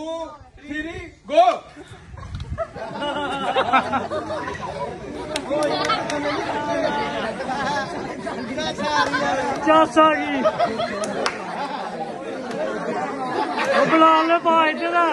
3 गो। चासा की बुला ले भाई तेरा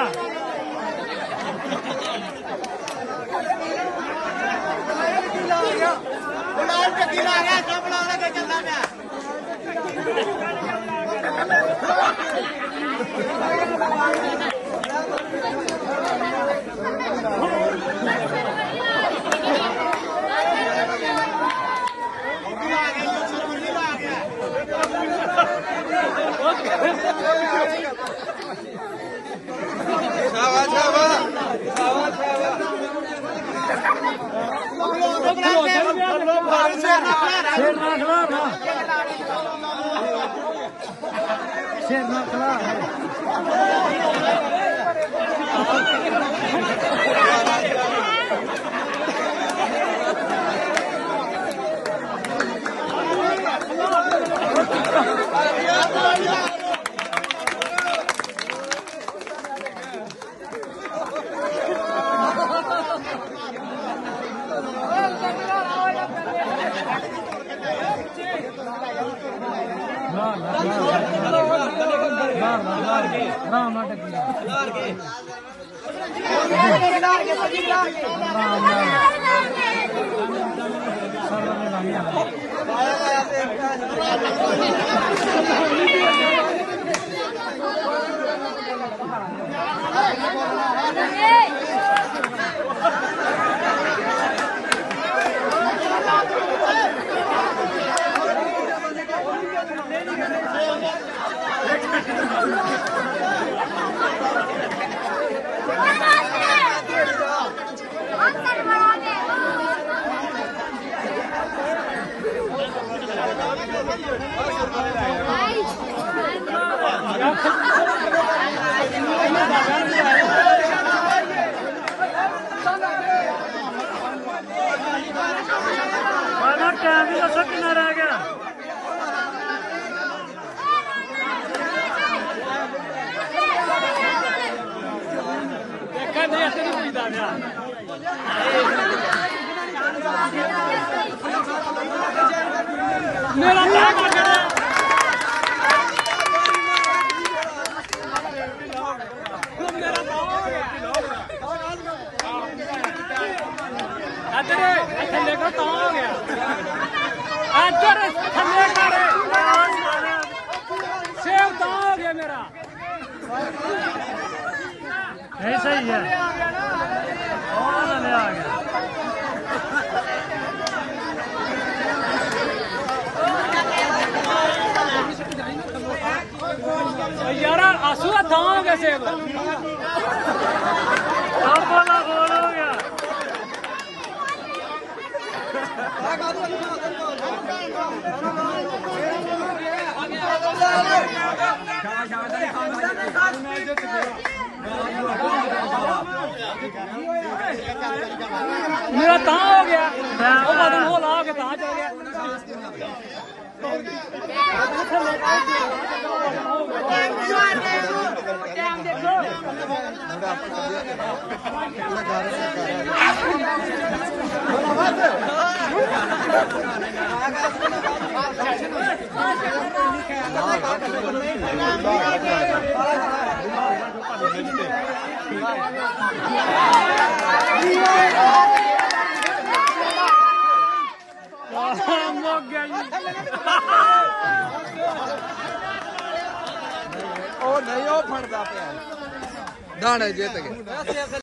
शेर ना खिला टाइम भी दसो कितना रह गया देखा नहीं ऐसे नहीं पूछता मेरा थले का तो हो गया इधर थले कर सेव तो हो गया मेरा नहीं सही है और ले आ गया यार आंसू था हो गया सेव अब बोला गोल हो गया मेरा ता हो गया वो बदल हो ला के ता चल गया नहीं फड़ता पे दाने जीत गए।